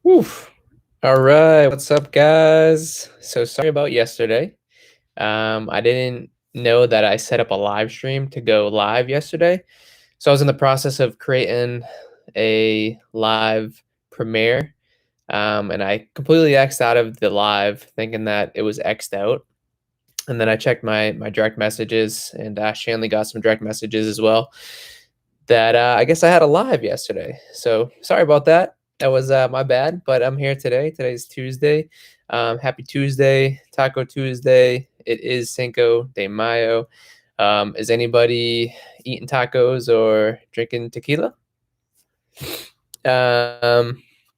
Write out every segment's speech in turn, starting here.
Oof. All right, what's up, guys? So sorry about yesterday. I didn't know that I set up a live stream to go live yesterday. So I was in the process of creating a live premiere, and I completely X'd out of the live, thinking that it was X'd out. And then I checked my direct messages, and Shanley got some direct messages as well. That I guess I had a live yesterday. So sorry about that. That was my bad, but I'm here today. Today's Tuesday. Happy Tuesday, Taco Tuesday. It is Cinco de Mayo. Is anybody eating tacos or drinking tequila? So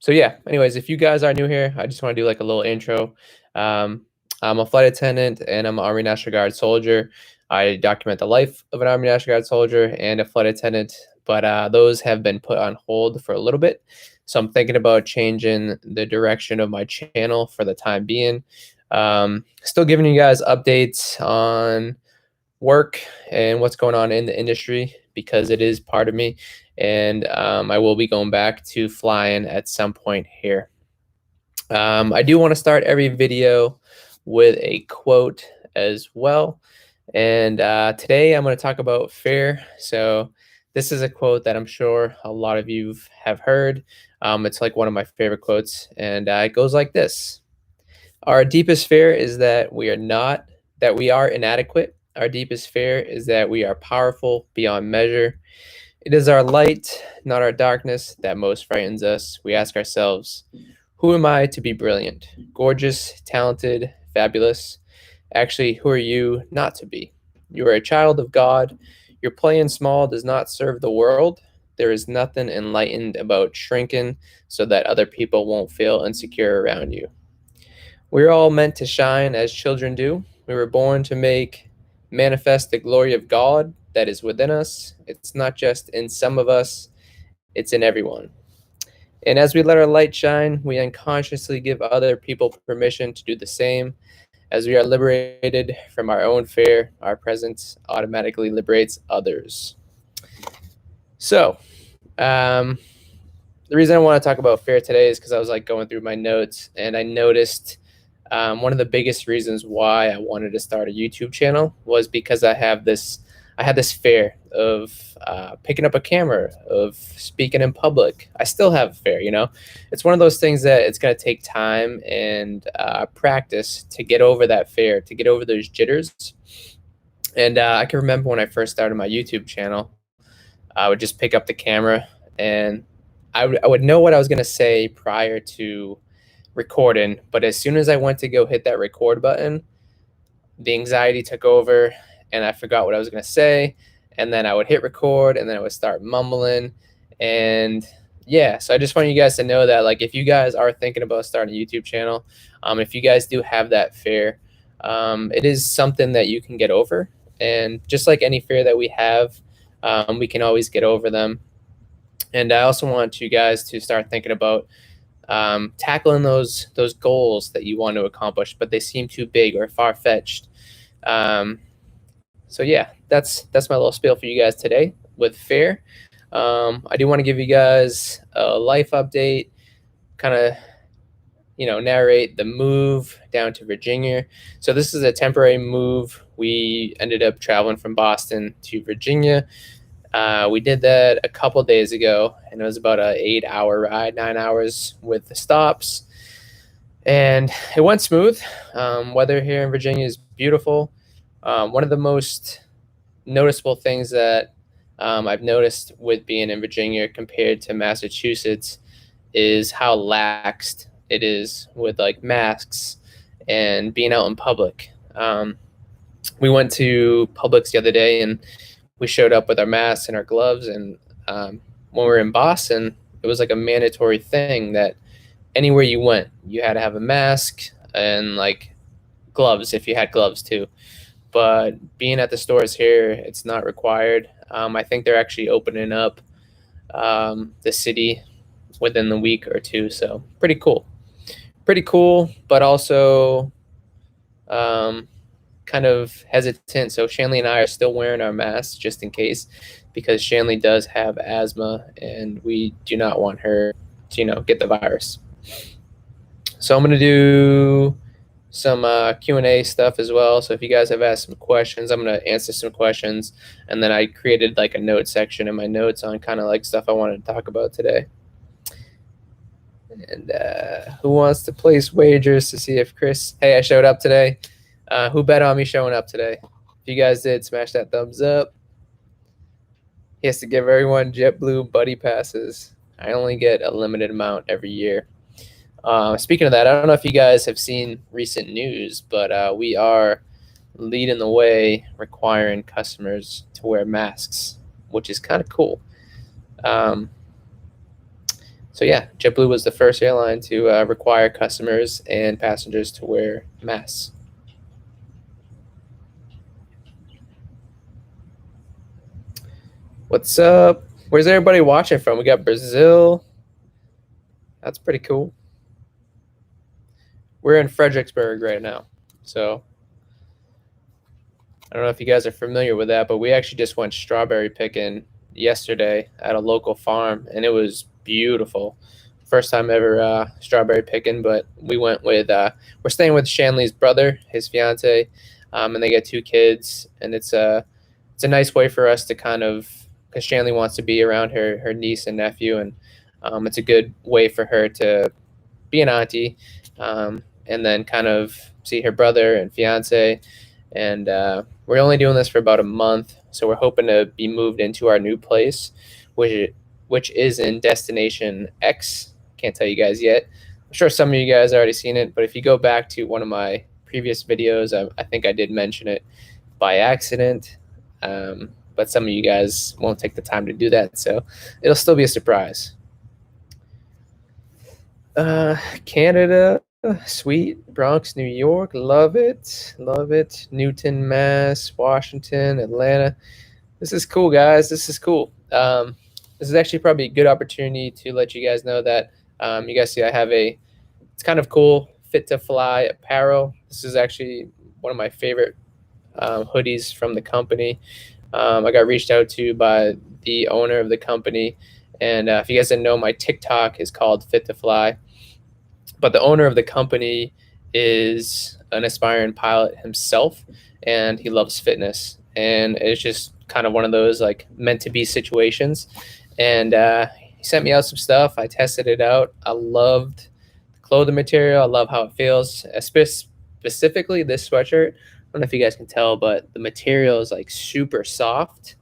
yeah, anyways, if you guys are new here, I just want to do like a little intro. I'm a flight attendant and I'm an Army National Guard soldier. I document the life of an Army National Guard soldier and a flight attendant, but those have been put on hold for a little bit. So I'm thinking about changing the direction of my channel for the time being. Still giving you guys updates on work and what's going on in the industry because it is part of me. And I will be going back to flying at some point here. I do want to start every video with a quote as well. And today I'm going to talk about fear. So this is a quote that I'm sure a lot of you have heard. It's like one of my favorite quotes, and it goes like this. Our deepest fear is that we are inadequate. Our deepest fear is that we are powerful beyond measure. It is our light, not our darkness, that most frightens us. We ask ourselves, who am I to be brilliant, gorgeous, talented, fabulous? Actually, who are you not to be? You are a child of God. Your playing small does not serve the world. There is nothing enlightened about shrinking so that other people won't feel insecure around you. We're all meant to shine as children do. We were born to manifest the glory of God that is within us. It's not just in some of us, it's in everyone. And as we let our light shine, we unconsciously give other people permission to do the same. As we are liberated from our own fear, our presence automatically liberates others. So, the reason I want to talk about fear today is because I was like going through my notes and I noticed one of the biggest reasons why I wanted to start a YouTube channel was because I had this fear of picking up a camera, of speaking in public. I still have fear, It's one of those things that it's going to take time and practice to get over that fear, to get over those jitters. And I can remember when I first started my YouTube channel, I would just pick up the camera and I would know what I was going to say prior to recording, but as soon as I went to go hit that record button, the anxiety took over and I forgot what I was going to say, and then I would hit record and then I would start mumbling. And yeah, so I just want you guys to know that, like, if you guys are thinking about starting a YouTube channel, if you guys do have that fear, it is something that you can get over. And just like any fear that we have, we can always get over them. And I also want you guys to start thinking about tackling those goals that you want to accomplish, but they seem too big or far-fetched. So yeah, that's my little spiel for you guys today with fear. I do want to give you guys a life update, kind of narrate the move down to Virginia. So this is a temporary move. We ended up traveling from Boston to Virginia. We did that a couple days ago, and it was about an 8-hour ride, 9 hours with the stops, and it went smooth. Weather here in Virginia is beautiful. One of the most noticeable things that I've noticed with being in Virginia compared to Massachusetts is how laxed it is with like masks and being out in public. We went to Publix the other day and we showed up with our masks and our gloves, and when we were in Boston, it was like a mandatory thing that anywhere you went, you had to have a mask and like gloves if you had gloves too. But being at the stores here, it's not required. I think they're actually opening up the city within the week or two, so pretty cool. But also kind of hesitant. So Shanley and I are still wearing our masks just in case, because Shanley does have asthma and we do not want her to, get the virus. So I'm going to do some Q&A stuff as well. So if you guys have asked some questions, I'm going to answer some questions. And then I created like a note section in my notes on kind of like stuff I wanted to talk about today. And who wants to place wagers to see if Chris, hey, I showed up today. Who bet on me showing up today? If you guys did, smash that thumbs up. He has to give everyone JetBlue buddy passes. I only get a limited amount every year. Speaking of that, I don't know if you guys have seen recent news, but we are leading the way requiring customers to wear masks, which is kind of cool. So yeah, JetBlue was the first airline to require customers and passengers to wear masks. What's up? Where's everybody watching from? We got Brazil. That's pretty cool. We're in Fredericksburg right now. So I don't know if you guys are familiar with that, but we actually just went strawberry picking yesterday at a local farm, and it was beautiful. First time ever strawberry picking, but we went with, we're staying with Shanley's brother, his fiance, and they get 2 kids, and it's a nice way for us to kind of, because Shanley wants to be around her niece and nephew, and it's a good way for her to be an auntie, and then kind of see her brother and fiance. And we're only doing this for about a month, so we're hoping to be moved into our new place, which is in Destination X. Can't tell you guys yet. I'm sure some of you guys already seen it, but if you go back to one of my previous videos, I think I did mention it by accident, but some of you guys won't take the time to do that, so it'll still be a surprise. Canada, sweet. Bronx, New York, love it, love it. Newton, Mass, Washington, Atlanta. This is cool, guys. This is cool. This is actually probably a good opportunity to let you guys know that you guys see I have it's kind of cool, Fit to Fly apparel. This is actually one of my favorite hoodies from the company. I got reached out to by the owner of the company, and if you guys didn't know, my TikTok is called Fit to Fly. But the owner of the company is an aspiring pilot himself, and he loves fitness. And it's just kind of one of those like meant to be situations. And he sent me out some stuff. I tested it out. I loved the clothing material. I love how it feels. Specifically this sweatshirt. I don't know if you guys can tell, but the material is like super soft.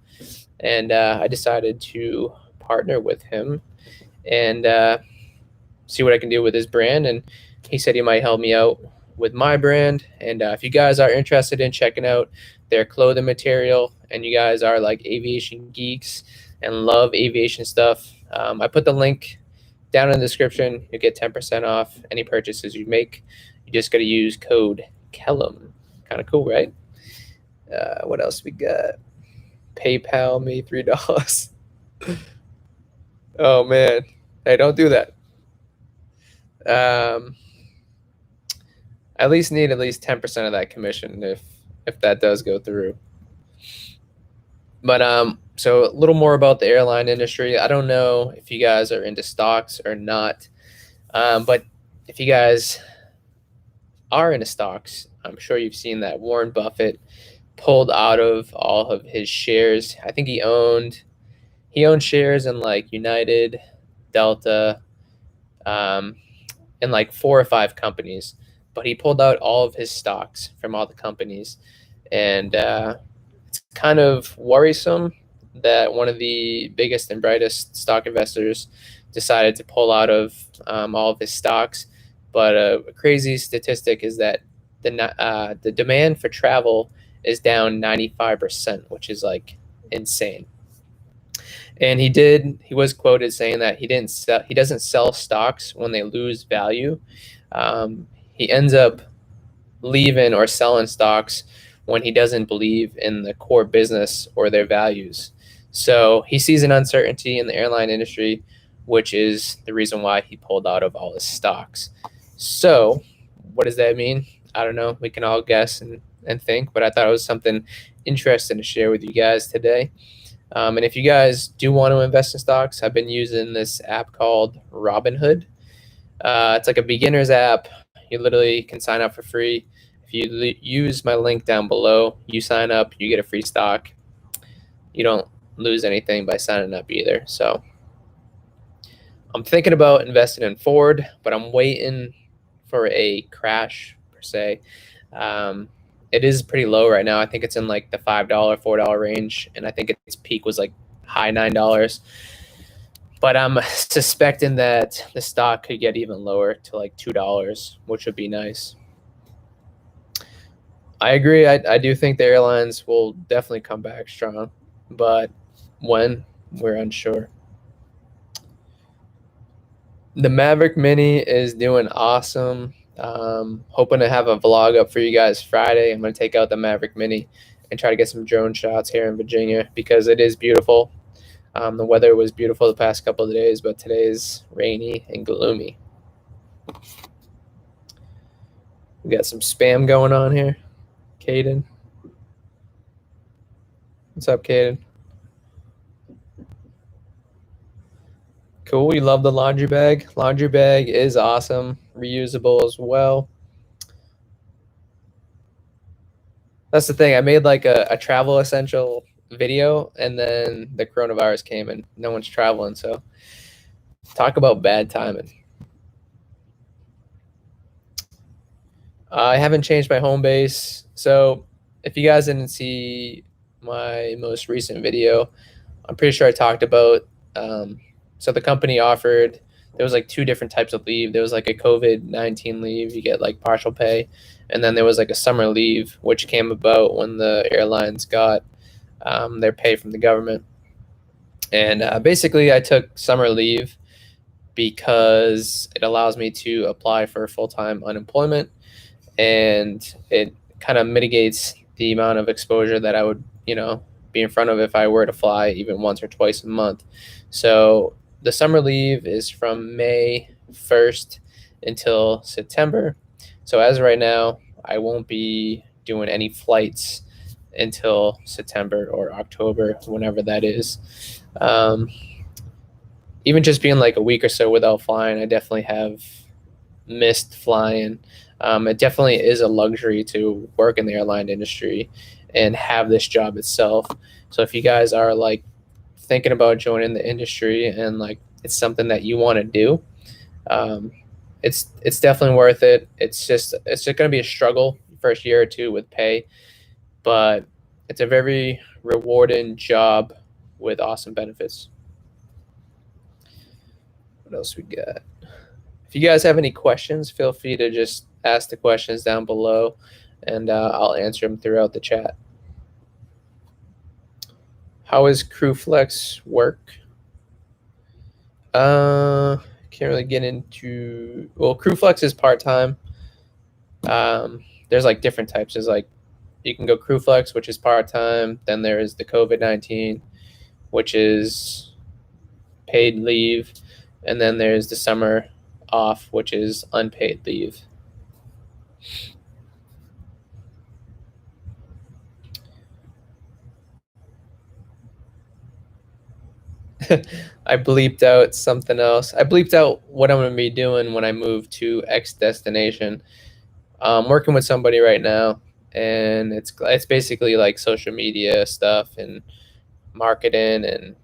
And I decided to partner with him and see what I can do with his brand. And he said he might help me out with my brand. And if you guys are interested in checking out their clothing material, and you guys are like aviation geeks and love aviation stuff, I put the link down in the description. You'll get 10% off any purchases you make. You just got to use code Kellum. Kind of cool, right? What else we got? PayPal me $3. Oh man, hey, don't do that. At least need at least 10% of that commission if that does go through. But so a little more about the airline industry. I don't know if you guys are into stocks or not, but if you guys are into stocks, I'm sure you've seen that Warren Buffett pulled out of all of his shares. I think he owned shares in like United, Delta, and like 4 or 5 companies, but he pulled out all of his stocks from all the companies. And it's kind of worrisome that one of the biggest and brightest stock investors decided to pull out of all of his stocks. But a crazy statistic is that the demand for travel is down 95%, which is like insane. And he was quoted saying that he doesn't sell stocks when they lose value. He ends up leaving or selling stocks when he doesn't believe in the core business or their values. So he sees an uncertainty in the airline industry, which is the reason why he pulled out of all his stocks. So what does that mean? I don't know. We can all guess and think, but I thought it was something interesting to share with you guys today. And if you guys do want to invest in stocks, I've been using this app called Robinhood. It's like a beginner's app. You literally can sign up for free. If you use my link down below, you sign up, you get a free stock. You don't lose anything by signing up either. So I'm thinking about investing in Ford, but I'm waiting for a crash per se. Um, it is pretty low right now. I think it's in like the $5, $4 range, and I think its peak was like high $9. But I'm suspecting that the stock could get even lower to like $2, which would be nice. I agree. I do think the airlines will definitely come back strong, but when, we're unsure. The Maverick Mini is doing awesome. Hoping to have a vlog up for you guys Friday. I'm going to take out the Maverick Mini and try to get some drone shots here in Virginia because it is beautiful. The weather was beautiful the past couple of days, but today is rainy and gloomy. We got some spam going on here. Caden. What's up, Caden? Cool. You love the laundry bag. Laundry bag is awesome. Reusable as well. That's the thing. I made like a travel essential video, and then the coronavirus came and no one's traveling. So talk about bad timing. I haven't changed my home base. So if you guys didn't see my most recent video, I'm pretty sure I talked about. So the company offered, there was like two different types of leave. There was like a COVID-19 leave, you get like partial pay. And then there was like a summer leave, which came about when the airlines got their pay from the government. And basically, I took summer leave because it allows me to apply for full-time unemployment, and it kind of mitigates the amount of exposure that I would, be in front of if I were to fly even once or twice a month. So the summer leave is from May 1st until September. So as of right now, I won't be doing any flights until September or October, whenever that is. Even just being like a week or so without flying, I definitely have missed flying. It definitely is a luxury to work in the airline industry and have this job itself. So if you guys are like thinking about joining the industry and like it's something that you want to do, it's definitely worth it. It's just going to be a struggle first year or two with pay, but it's a very rewarding job with awesome benefits. What else we got? If you guys have any questions, feel free to just ask the questions down below, and I'll answer them throughout the chat. How is CrewFlex work? Can't really get into. Well, CrewFlex is part-time. There's like different types. There's like you can go CrewFlex, which is part-time. Then there is the COVID-19, which is paid leave, and then there's the summer off, which is unpaid leave. I bleeped out something else. I bleeped out what I'm going to be doing when I move to X destination. I'm working with somebody right now, and it's basically like social media stuff and marketing and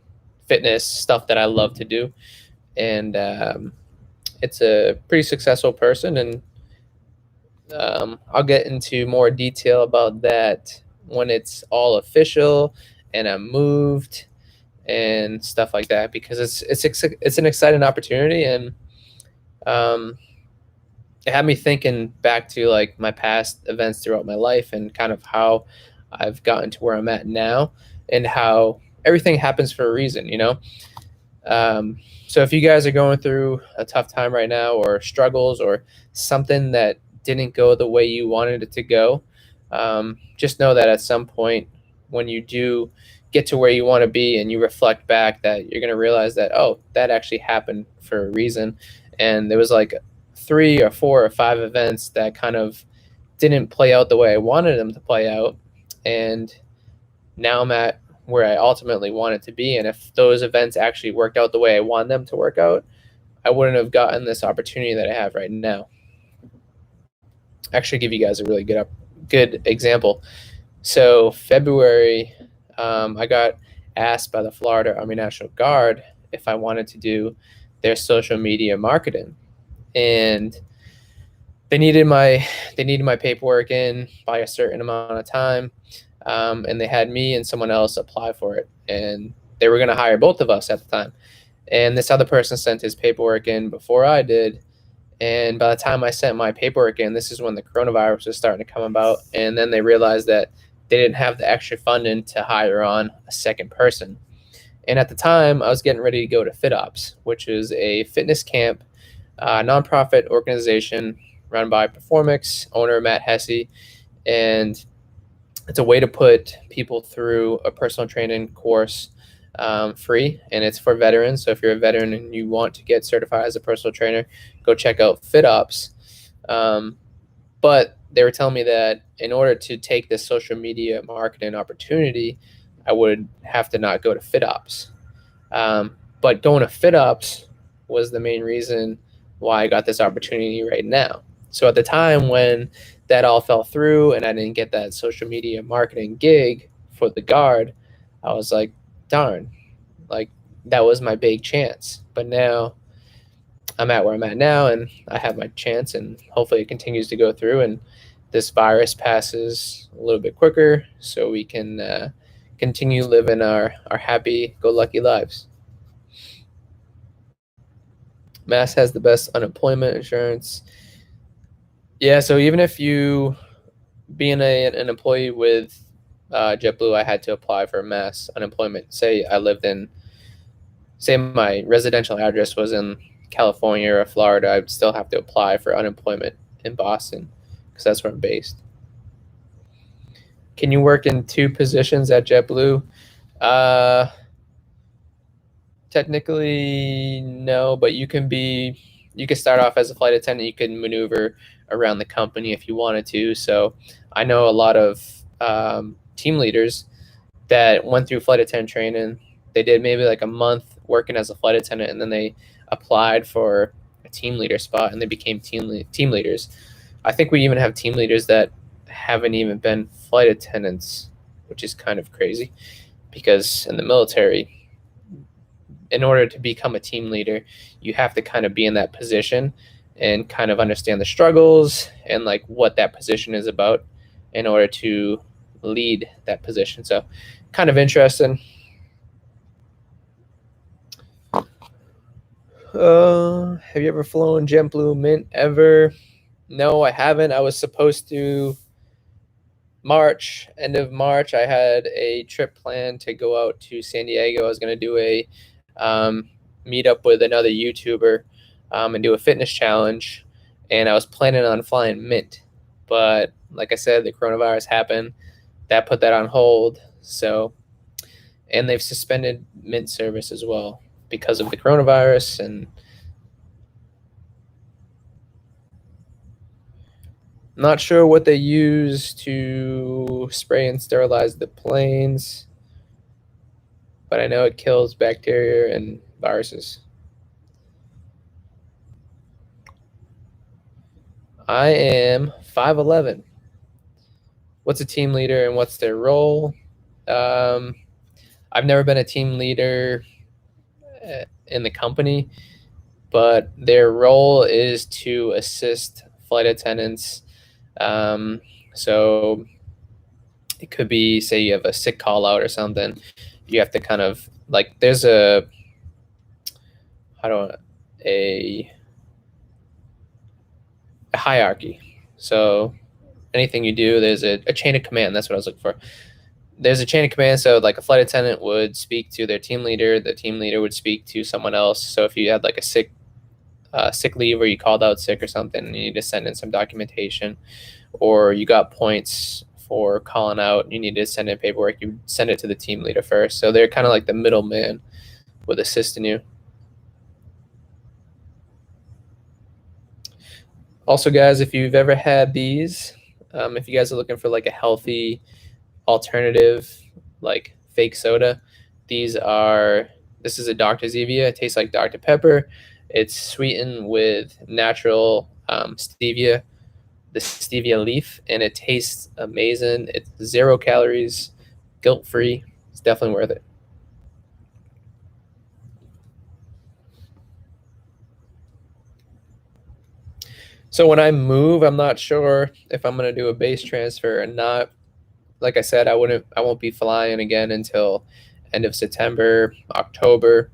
fitness stuff that I love to do. And it's a pretty successful person, and I'll get into more detail about that when it's all official and I'm moved and stuff like that, because it's an exciting opportunity, and it had me thinking back to like my past events throughout my life and kind of how I've gotten to where I'm at now and how everything happens for a reason, So if you guys are going through a tough time right now, or struggles, or something that didn't go the way you wanted it to go, just know that at some point when you do get to where you want to be and you reflect back, that you're going to realize that, oh, that actually happened for a reason. And there was like 3 or 4 or 5 events that kind of didn't play out the way I wanted them to play out. And now I'm at where I ultimately wanted to be. And if those events actually worked out the way I want them to work out, I wouldn't have gotten this opportunity that I have right now. Actually, give you guys a really good example. So February, I got asked by the Florida Army National Guard if I wanted to do their social media marketing, and they needed my paperwork in by a certain amount of time, and they had me and someone else apply for it, and they were going to hire both of us at the time. And this other person sent his paperwork in before I did, and by the time I sent my paperwork in, this is when the coronavirus was starting to come about, and then they realized that they didn't have the extra funding to hire on a second person. And at the time, I was getting ready to go to FitOps, which is a fitness camp, nonprofit organization run by Performix owner Matt Hesse, and it's a way to put people through a personal training course free, and it's for veterans. So if you're a veteran and you want to get certified as a personal trainer, go check out FitOps. But they were telling me that in order to take this social media marketing opportunity, I would have to not go to FitOps. But going to FitOps was the main reason why I got this opportunity right now. So at the time when that all fell through and I didn't get that social media marketing gig for the Guard, I was like, darn, like that was my big chance. But now I'm at where I'm at now, and I have my chance, and hopefully it continues to go through and this virus passes a little bit quicker so we can continue living our happy-go-lucky lives. Mass has the best unemployment insurance. Yeah, so even if you, being an employee with JetBlue, I had to apply for mass unemployment. Say my residential address was in California or Florida, I would still have to apply for unemployment in Boston because that's where I'm based. Can you work in 2 positions at JetBlue? Technically, no, but you can start off as a flight attendant. You can maneuver around the company if you wanted to. So I know a lot of team leaders that went through flight attendant training. They did maybe like a month working as a flight attendant, and then they applied for a team leader spot and they became team leaders. I think we even have team leaders that haven't even been flight attendants, which is kind of crazy because in the military, in order to become a team leader, you have to kind of be in that position and kind of understand the struggles and like what that position is about in order to lead that position. So kind of interesting. Have you ever flown JetBlue Mint ever? No, I haven't. I was supposed to end of March. I had a trip planned to go out to San Diego. I was going to do a meet up with another YouTuber and do a fitness challenge. And I was planning on flying Mint. But like I said, the coronavirus happened. That put that on hold. So, and they've suspended Mint service as well because of the coronavirus. And not sure what they use to spray and sterilize the planes, but I know it kills bacteria and viruses. I am 5'11". What's a team leader and what's their role? I've never been a team leader in the company, but their role is to assist flight attendants. So it could be, say you have a sick call out or something. You have to kind of like, there's a hierarchy. So anything you do, there's a chain of command. That's what I was looking for. There's a chain of command. So like a flight attendant would speak to their team leader. The team leader would speak to someone else. So if you had like a sick leave or you called out sick or something and you need to send in some documentation, or you got points for calling out, you need to send in paperwork, you send it to the team leader first. So they're kind of like the middleman with assisting you. Also, guys, if you've ever had these, if you guys are looking for like a healthy alternative, like fake soda, this is a Dr. Zevia. It tastes like Dr. Pepper. It's sweetened with natural stevia, the stevia leaf, and it tastes amazing. It's 0 calories, guilt-free. It's definitely worth it. So when I move, I'm not sure if I'm gonna do a base transfer or not. Like I said, I won't be flying again until end of September, October.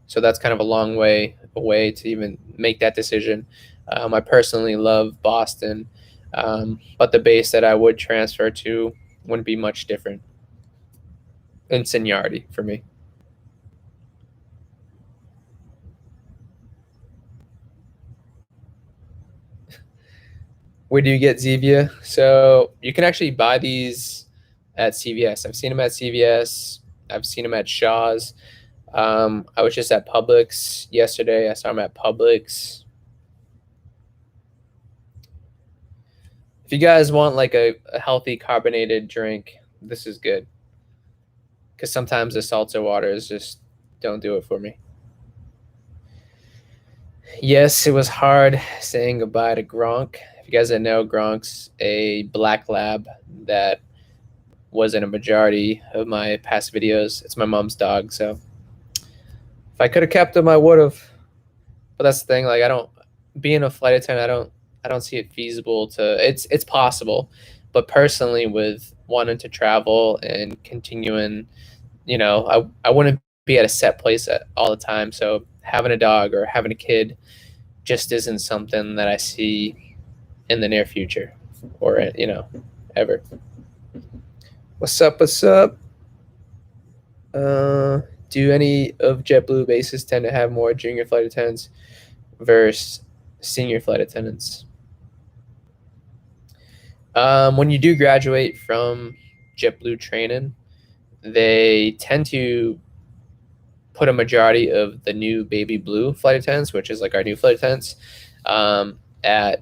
So that's kind of a long way away to even make that decision. I personally love Boston, but the base that I would transfer to wouldn't be much different in seniority for me. Where do you get Zevia? So you can actually buy these at CVS. I've seen them at CVS. I've seen them at Shaw's. I was just at Publix yesterday. I saw them at Publix. If you guys want like a healthy carbonated drink, this is good. Because sometimes the seltzer waters just don't do it for me. Yes, it was hard saying goodbye to Gronk. If you guys didn't know, Gronk's a black lab that was in a majority of my past videos. It's my mom's dog, so if I could have kept him, I would have. But that's the thing. Like, I don't being a flight attendant. I don't see it feasible to. It's possible, but personally, with wanting to travel and continuing, I wouldn't be at a set place all the time. So having a dog or having a kid just isn't something that I see in the near future, or ever. What's up? What's up? Do any of JetBlue bases tend to have more junior flight attendants versus senior flight attendants? When you do graduate from JetBlue training, they tend to put a majority of the new baby blue flight attendants, which is like our new flight attendants, at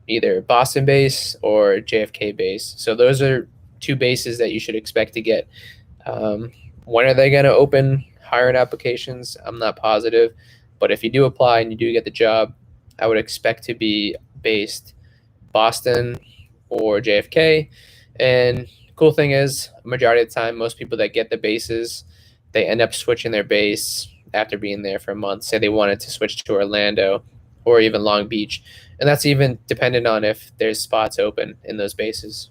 either Boston base or JFK base. So those are two bases that you should expect to get. When are they going to open hiring applications? I'm not positive, but if you do apply and you do get the job, I would expect to be based Boston or JFK. And cool thing is, majority of the time, most people that get the bases, they end up switching their base after being there for a month. Say they wanted to switch to Orlando or even Long Beach, and that's even dependent on if there's spots open in those bases.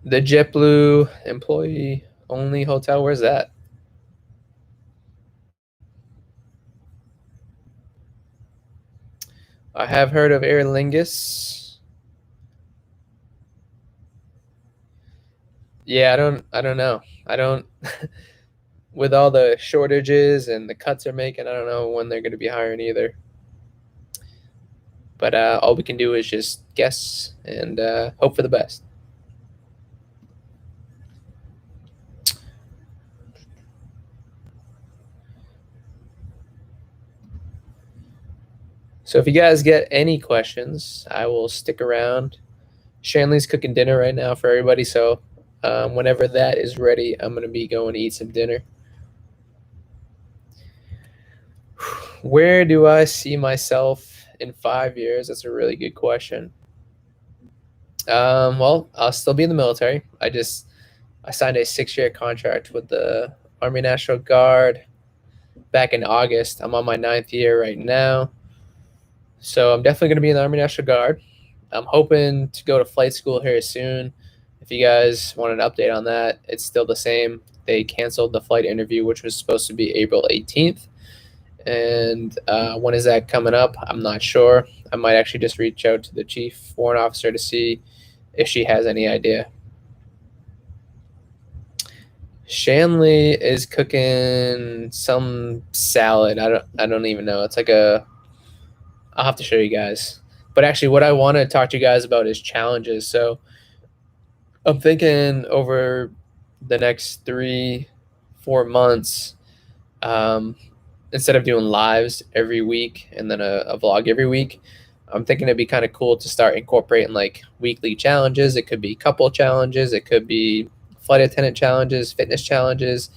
The JetBlue employee only hotel, where's that? I have heard of Aer Lingus. Yeah, I don't know. I don't with all the shortages and the cuts they're making, I don't know when they're going to be hiring either. But all we can do is just guess and hope for the best. So if you guys get any questions, I will stick around. Shanley's cooking dinner right now for everybody, so whenever that is ready, I'm going to be going to eat some dinner. Where do I see myself in 5 years? That's a really good question. Well, I'll still be in the military. I signed a 6-year contract with the Army National Guard back in August. I'm on my 9th year right now. So I'm definitely going to be in the Army National Guard. I'm hoping to go to flight school here soon. If you guys want an update on that, it's still the same. They canceled the flight interview, which was supposed to be April 18th. And when is that coming up? I'm not sure. I might actually just reach out to the chief warrant officer to see if she has any idea. Shanley is cooking some salad. I don't even know. It's like I'll have to show you guys. But actually, what I want to talk to you guys about is challenges. So I'm thinking over the next 3-4 months, instead of doing lives every week and then a vlog every week, I'm thinking it'd be kind of cool to start incorporating like weekly challenges. It could be couple challenges. It could be flight attendant challenges, fitness challenges,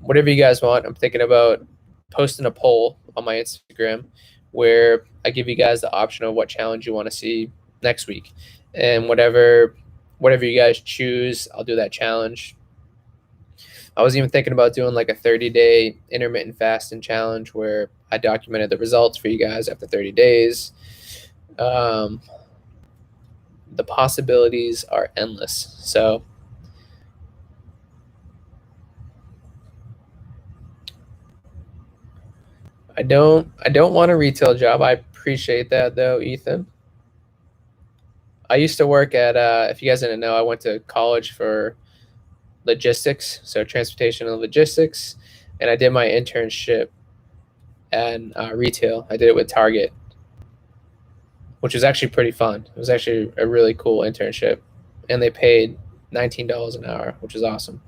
whatever you guys want. I'm thinking about posting a poll on my Instagram where I give you guys the option of what challenge you want to see next week, and whatever you guys choose, I'll do that challenge. I was even thinking about doing like a 30-day intermittent fasting challenge where I documented the results for you guys after 30 days. The possibilities are endless. So I don't want a retail job. I appreciate that though, Ethan. I used to work at if you guys didn't know, I went to college for logistics, so transportation and logistics, and I did my internship at retail. I did it with Target, which was actually pretty fun. It was actually a really cool internship, and they paid $19 an hour, which is awesome.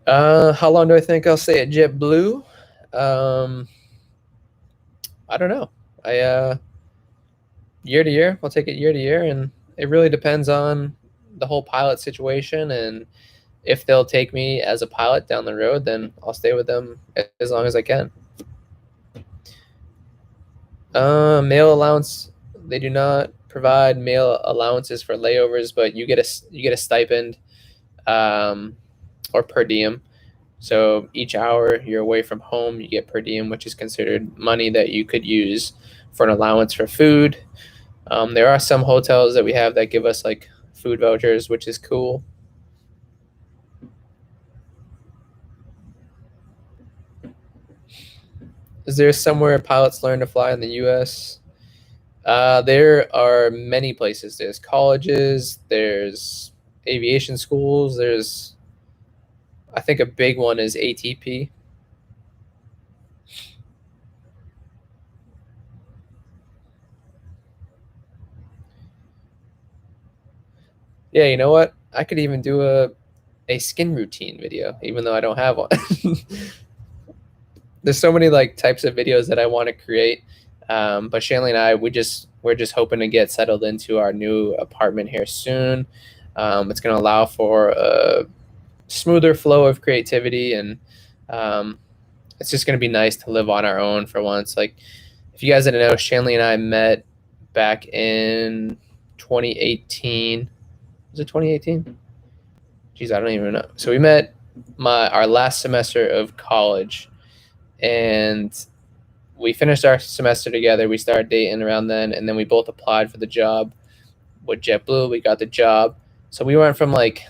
How long do I think I'll stay at JetBlue? Um, I don't know. I year to year, I'll take it year to year, and it really depends on the whole pilot situation, and if they'll take me as a pilot down the road, then I'll stay with them as long as I can. Meal allowance. They do not provide meal allowances for layovers, but you get a stipend, or per diem. So each hour you're away from home, you get per diem, which is considered money that you could use for an allowance for food. There are some hotels that we have that give us like food vouchers, which is cool. Is there somewhere pilots learn to fly in the U.S.? There are many places. There's colleges, there's aviation schools, there's, I think a big one is ATP. Yeah, you know what? I could even do a skin routine video, even though I don't have one. There's so many like types of videos that I want to create. But Shanley and I, we're just hoping to get settled into our new apartment here soon. It's going to allow for a smoother flow of creativity, and um, it's just going to be nice to live on our own for once. Like, if you guys didn't know, Shanley and I met back in 2018. Was it 2018? Geez, I don't even know. So we met our last semester of college, and we finished our semester together. We started dating around then, and then we both applied for the job with JetBlue. We got the job. So we went from like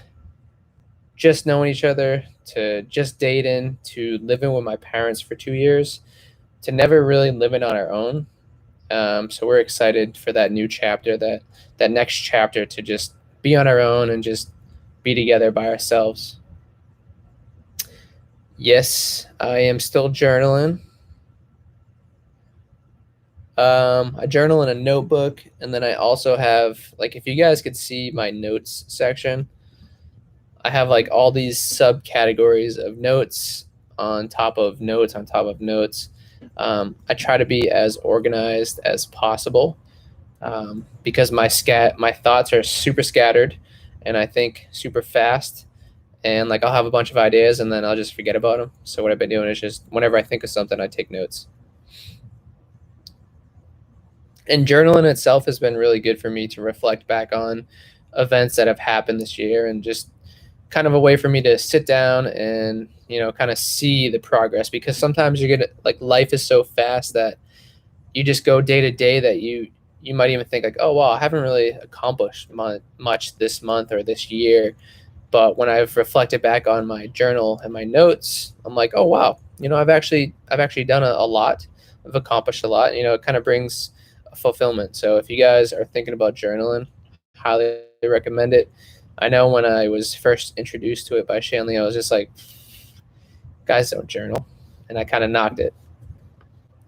just knowing each other to just dating to living with my parents for 2 years to never really living on our own. So we're excited for that new chapter, that next chapter, to just be on our own and just be together by ourselves. Yes, I am still journaling. I journal in a notebook, and then I also have, like, if you guys could see my notes section, I have like all these subcategories of notes on top of notes on top of notes. I try to be as organized as possible, because my thoughts are super scattered, and I think super fast, and like I'll have a bunch of ideas and then I'll just forget about them. So what I've been doing is just whenever I think of something, I take notes. And journaling itself has been really good for me to reflect back on events that have happened this year, and just kind of a way for me to sit down and kind of see the progress, because sometimes you get like life is so fast that you just go day to day that you might even think like, oh wow, I haven't really accomplished much this month or this year. But when I've reflected back on my journal and my notes, I'm like, oh wow, I've actually done a lot. I've accomplished a lot. It kind of brings a fulfillment. So if you guys are thinking about journaling, highly recommend it. I know when I was first introduced to it by Shanley, I was just like, guys don't journal, and I kind of knocked it.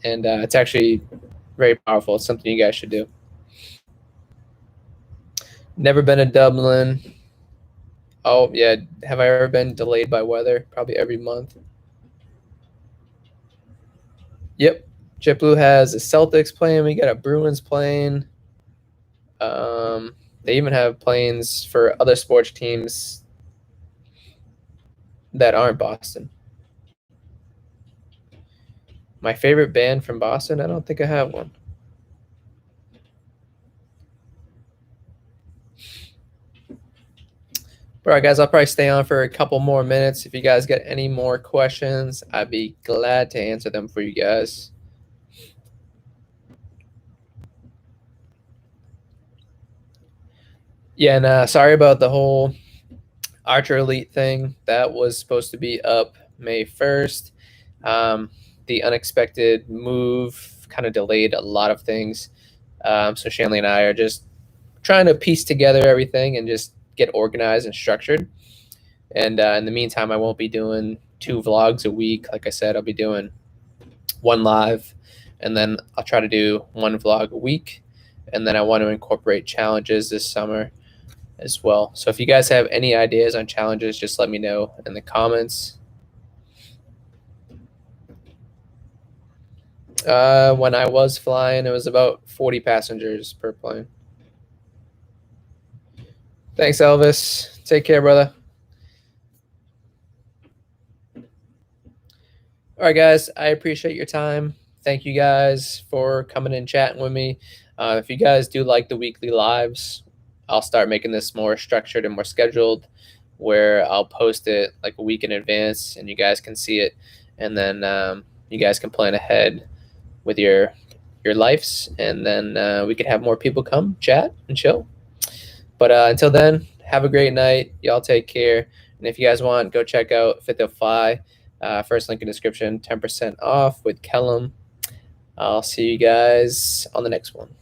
And it's actually very powerful. It's something you guys should do. Never been to Dublin. Oh yeah, have I ever been delayed by weather? Probably every month. Yep. JetBlue has the Celtics playing. We got a Bruins playing. They even have planes for other sports teams that aren't Boston. My favorite band from Boston? I don't think I have one. All right, guys, I'll probably stay on for a couple more minutes. If you guys get any more questions, I'd be glad to answer them for you guys. Yeah, and sorry about the whole Archer Elite thing. That was supposed to be up May 1st. The unexpected move kind of delayed a lot of things. So Shanley and I are just trying to piece together everything and just get organized and structured. And in the meantime, I won't be doing 2 vlogs a week. Like I said, I'll be doing 1 live, and then I'll try to do 1 vlog a week. And then I want to incorporate challenges this summer as well. So if you guys have any ideas on challenges, just let me know in the comments. When I was flying, it was about 40 passengers per plane. Thanks, Elvis. Take care, brother. All right, guys, I appreciate your time. Thank you guys for coming and chatting with me. If you guys do like the weekly lives, I'll start making this more structured and more scheduled, where I'll post it like a week in advance and you guys can see it. And then you guys can plan ahead with your lives. And then we could have more people come chat and chill. But until then, have a great night. Y'all take care. And if you guys want, go check out Fit to Fly. First link in description, 10% off with Kellum. I'll see you guys on the next one.